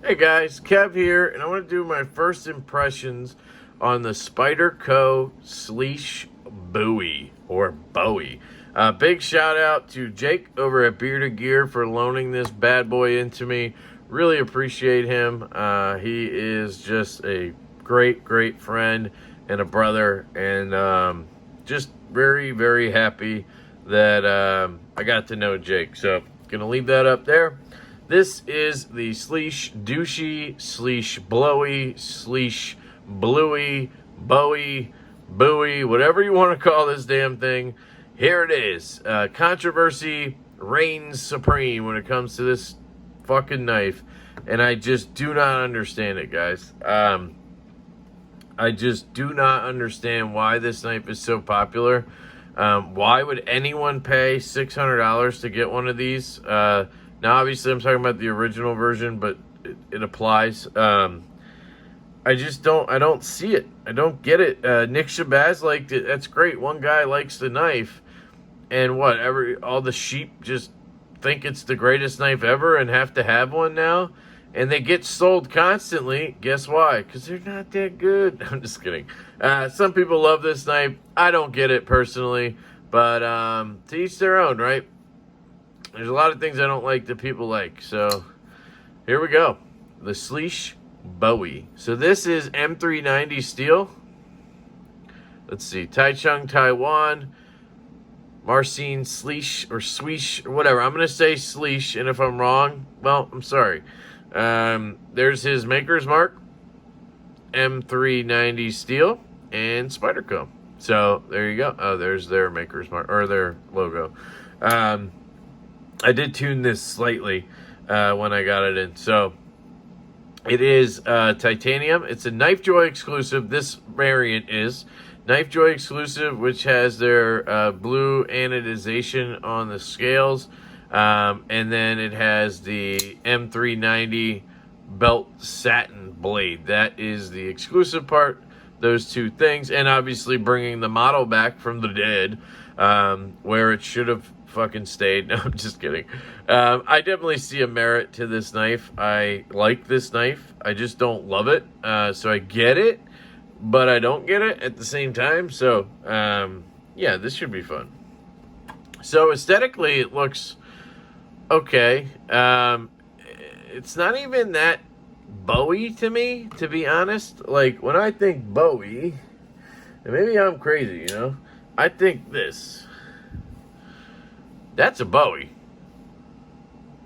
Hey guys, Kev here, and I want to do my first impressions on the Spyderco Slysz Bowie, or Bowie. Big shout out to Jake over at Bearded Gear for loaning this bad boy into me. Really appreciate him. He is just a great friend and a brother, and just very, very happy that I got to know Jake. So, gonna leave that up there. This is the Slysz Douchey, Slysz Blowy, Slysz Bluey, Bowie, Bowie, whatever you want to call this damn thing. Here it is. Controversy reigns supreme when it comes to this fucking knife. And I just do not understand it, guys. I just do not understand why this knife is so popular. Why would anyone pay $600 to get one of these? Now, obviously, I'm talking about the original version, but it applies. I don't see it. I don't get it. Nick Shabazz liked it. That's great. One guy likes the knife. And what? All the sheep just think it's the greatest knife ever and have to have one now? And they get sold constantly. Guess why? Because they're not that good. I'm just kidding. Some people love this knife. I don't get it personally. But to each their own, right? There's a lot of things I don't like that people like. So, here we go. The Slysz Bowie. So, this is M390 steel. Let's see. Taichung, Taiwan. Marcin Slysz or Swysh or whatever. I'm going to say Slysz. And if I'm wrong, well, I'm sorry. There's his maker's mark. M390 steel. And Spyderco. So, there you go. Oh, there's their maker's mark. Or their logo. I did tune this slightly when I got it in. So, it is titanium. It's a Knifejoy exclusive. This variant is Knifejoy exclusive, which has their blue anodization on the scales. And then it has the M390 belt satin blade. That is the exclusive part. Those two things. And obviously bringing the model back from the dead, where it should have fucking stayed. No, I'm just kidding. I definitely see a merit to this knife. I like this knife. I just don't love it. So I get it, but I don't get it at the same time. So, yeah, this should be fun. So aesthetically, it looks okay. It's not even that Bowie to me, to be honest. Like, when I think Bowie, and maybe I'm crazy, you know, I think this. That's a Bowie.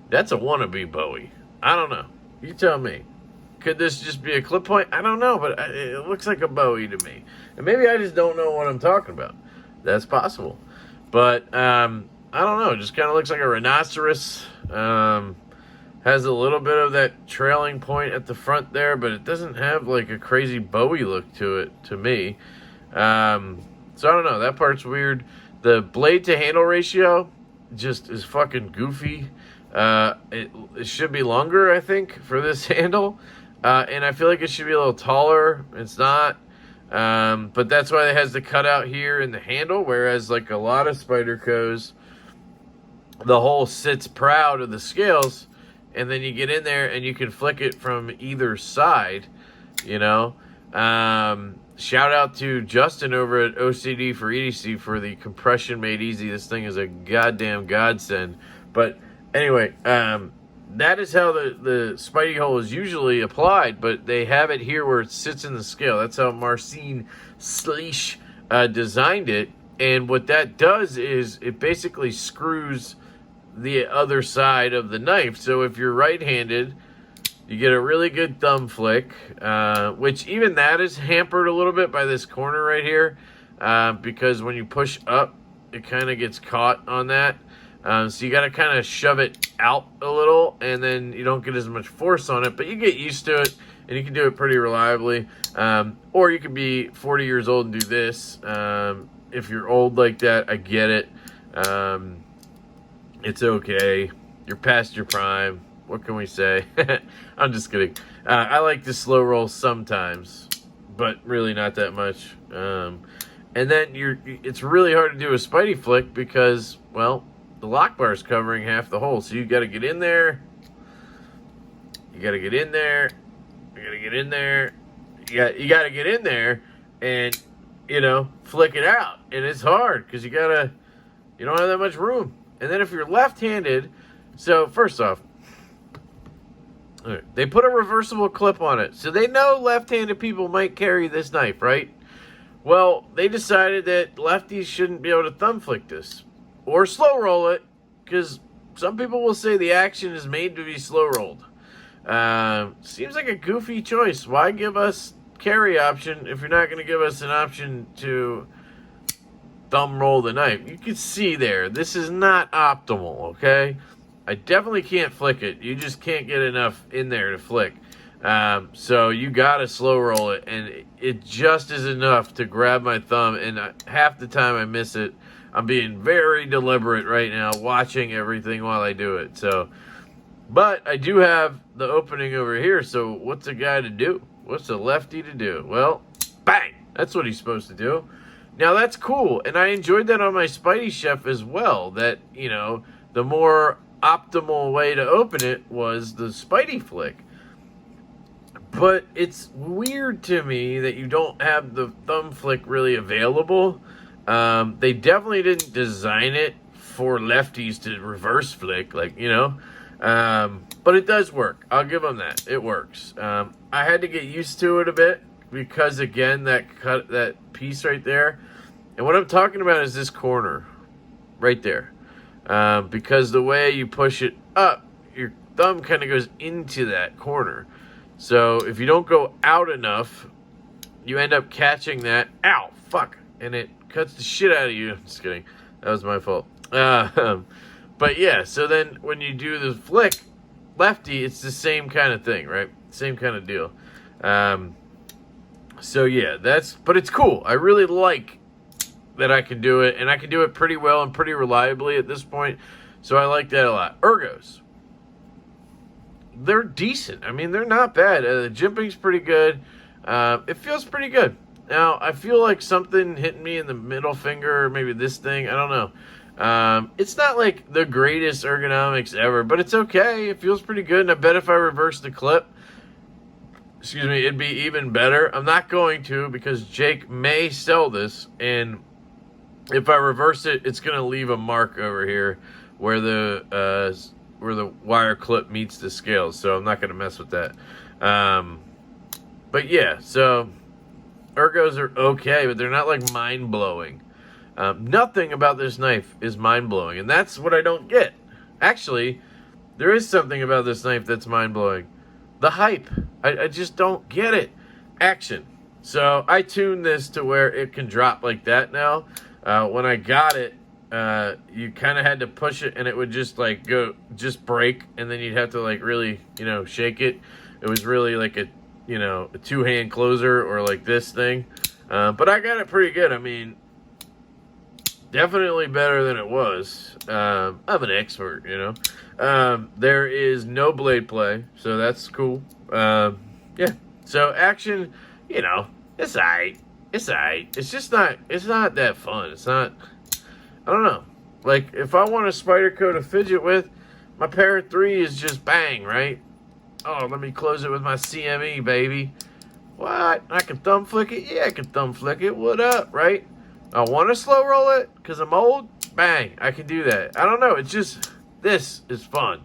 That's a wannabe Bowie. I don't know. You tell me. Could this just be a clip point? I don't know, but it looks like a Bowie to me. And maybe I just don't know what I'm talking about. That's possible. But, I don't know. It just kind of looks like a rhinoceros. Has a little bit of that trailing point at the front there, but it doesn't have like a crazy Bowie look to it, to me. So I don't know. That part's weird. The blade to handle ratio just is fucking goofy. It should be longer, I think, for this handle. And I feel like it should be a little taller. It's not. But that's why it has the cutout here in the handle, whereas like a lot of Spydercos, the hole sits proud of the scales, and then you get in there and you can flick it from either side, you know. Shout out to Justin over at OCD for EDC for the compression made easy. This thing is a goddamn godsend. But anyway, that is how the Spidey hole is usually applied, but they have it here where it sits in the scale. That's how Marcin Slysz designed it. And what that does is it basically screws the other side of the knife. So if you're right-handed, you get a really good thumb flick, which even that is hampered a little bit by this corner right here, because when you push up, it kind of gets caught on that. So you got to kind of shove it out a little, and then you don't get as much force on it, but you get used to it, and you can do it pretty reliably. Or you could be 40 years old and do this. If you're old like that, I get it. It's okay. You're past your prime. what can we say? I'm just kidding. I like to slow roll sometimes, but really not that much. And then it's really hard to do a Spidey flick because, well, the lock bar is covering half the hole. So you got to get in there. You got to get in there. You got to get in there. You got to get in there and, flick it out. And it's hard because you don't have that much room. And then if you're left-handed, so first off, they put a reversible clip on it. So they know left-handed people might carry this knife, right? Well, they decided that lefties shouldn't be able to thumb flick this or slow roll it, because some people will say the action is made to be slow rolled. Seems like a goofy choice. Why give us carry option if you're not going to give us an option to thumb roll the knife? You can see there, this is not optimal, okay? I definitely can't flick it. You just can't get enough in there to flick. So you gotta slow roll it, and it just is enough to grab my thumb, and half the time I miss it. I'm being very deliberate right now, watching everything while I do it. So, but I do have the opening over here, so what's a guy to do? What's a lefty to do? Well, bang! That's what he's supposed to do. Now that's cool, and I enjoyed that on my Spidey Chef as well, that, the more optimal way to open it was the Spidey flick. But it's weird to me that you don't have the thumb flick really available. They definitely didn't design it for lefties to reverse flick, but it does work. I'll give them that. It works. I had to get used to it a bit because, again, that piece right there. And what I'm talking about is this corner right there. Because the way you push it up, your thumb kind of goes into that corner. So if you don't go out enough, you end up catching that. Ow, fuck. And it cuts the shit out of you. Just kidding. That was my fault. But yeah, so then when you do the flick, lefty, it's the same kind of thing, right? Same kind of deal. So yeah, but it's cool. I really like that I can do it, and I can do it pretty well and pretty reliably at this point. So I like that a lot. Ergos. They're decent. I mean, they're not bad. The jimping's pretty good. It feels pretty good. Now, I feel like something hitting me in the middle finger, or maybe this thing. I don't know. It's not like the greatest ergonomics ever, but it's okay. It feels pretty good, and I bet if I reverse the clip, it'd be even better. I'm not going to, because Jake may sell this, and if I reverse it, it's going to leave a mark over here where the wire clip meets the scales, so I'm not going to mess with that. But yeah, so ergos are okay, but they're not like mind-blowing. Nothing about this knife is mind-blowing, and that's what I don't get. Actually, there is something about this knife that's mind-blowing. The hype. I just don't get it. Action. So I tuned this to where it can drop like that now. When I got it, you kind of had to push it, and it would just break, and then you'd have to really, shake it. It was really like a two-hand closer, or like this thing. But I got it pretty good. I mean, definitely better than it was. I'm an expert, There is no blade play, so that's cool. Yeah. So action, it's alright. It's alright. It's not that fun. It's not, I don't know. Like, if I want a Spyderco to fidget with, my Para 3 is just bang, right? Oh, let me close it with my CME, baby. What? I can thumb flick it? Yeah, I can thumb flick it. What up, right? I want to slow roll it because I'm old? Bang, I can do that. I don't know. It's just, this is fun.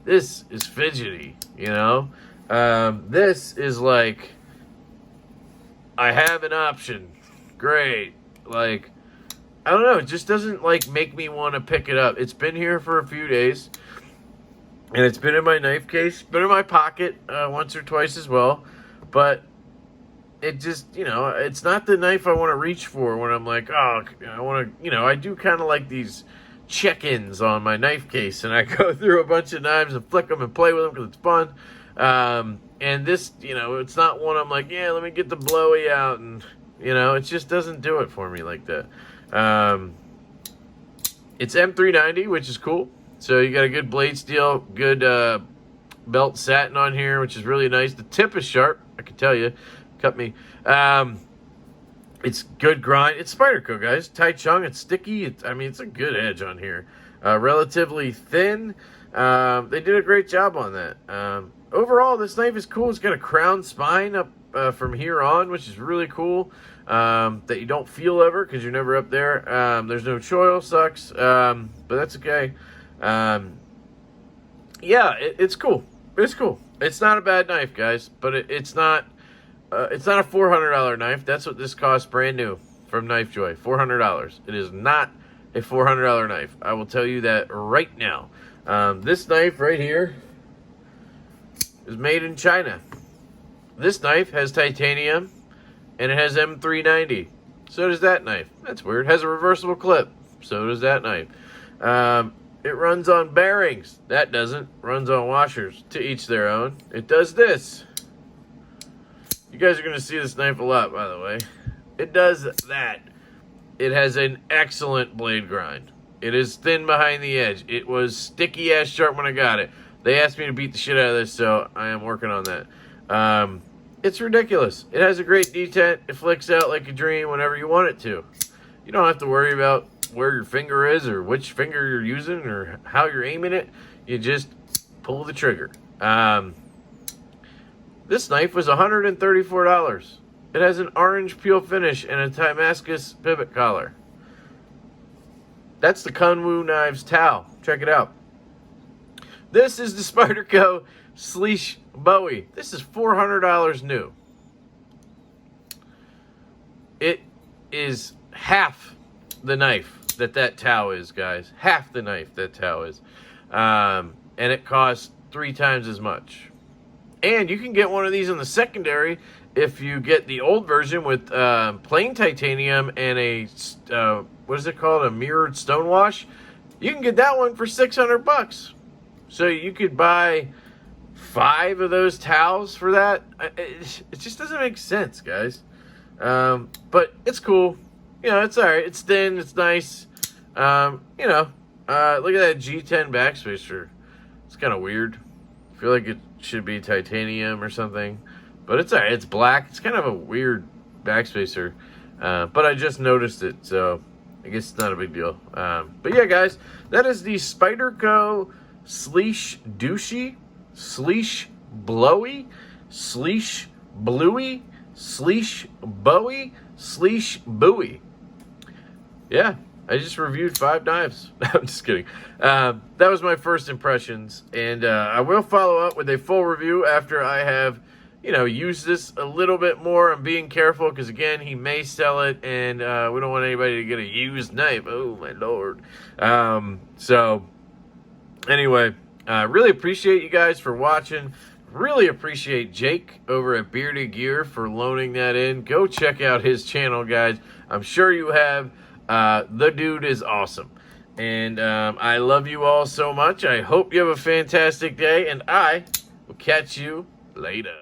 This is fidgety, This is like, I have an option. Great. Like, I don't know. It just doesn't, make me want to pick it up. It's been here for a few days. And it's been in my knife case. Been in my pocket once or twice as well. But it just, it's not the knife I want to reach for when I'm like, oh, I want to, I do kind of like these check-ins on my knife case. And I go through a bunch of knives and flick them and play with them because it's fun. And this, it's not one I'm like, yeah, let me get the blowy out. And, it just doesn't do it for me like that. It's M390, which is cool. So you got a good blade steel, good belt satin on here, which is really nice. The tip is sharp, I can tell you. Cut me. It's good grind. It's Spyderco, guys. Taichung. It's sticky. It's a good edge on here. Relatively thin. They did a great job on that. Overall, this knife is cool. It's got a crown spine up from here on, which is really cool. That you don't feel ever because you're never up there. There's no choil, sucks, but that's okay. Yeah, it's cool. It's cool. It's not a bad knife, guys, but it's not a $400 knife. That's what this costs brand new from Knife Joy. $400. It is not a $400 knife. I will tell you that right now. This knife right here is made in China. This knife has titanium, and it has M390. So does that knife. That's weird. It has a reversible clip. So does that knife. It runs on bearings. That doesn't. Runs on washers. To each their own. It does this. You guys are going to see this knife a lot, by the way. It does that. It has an excellent blade grind. It is thin behind the edge. It was sticky ass sharp when I got it. They asked me to beat the shit out of this, so I am working on that. It's ridiculous. It has a great detent. It flicks out like a dream whenever you want it to. You don't have to worry about where your finger is or which finger you're using or how you're aiming it. You just pull the trigger. This knife was $134. It has an orange peel finish and a Damascus pivot collar. That's the Kunwu Knives Tau. Check it out. This is the Spyderco Slysz Bowie. This is $400 new. It is half the knife that Tau is, guys. Half the knife that Tau is. And it costs 3 times as much. And you can get one of these in the secondary if you get the old version with plain titanium and a, what is it called? A mirrored stonewash. You can get that one for $600. So you could buy 5 of those towels for that. It just doesn't make sense, guys. But it's cool. You know, it's all right. It's thin. It's nice. You know, look at that G10 backspacer. It's kind of weird. I feel like it should be titanium or something. But it's all right. It's black. It's kind of a weird backspacer. But I just noticed it, so I guess it's not a big deal. But yeah, guys, that is the Spyderco Slysz Bowie, Slysz Bowie. Yeah, I just reviewed 5 knives. I'm just kidding. That was my first impressions, and I will follow up with a full review after I have, you know, used this a little bit more. I'm being careful because, again, he may sell it, and we don't want anybody to get a used knife. Oh, my Lord. So, anyway, really appreciate you guys for watching. Really appreciate Jake over at Bearded Gear for loaning that in. Go check out his channel, guys. I'm sure you have. The dude is awesome. And I love you all so much. I hope you have a fantastic day, and I will catch you later.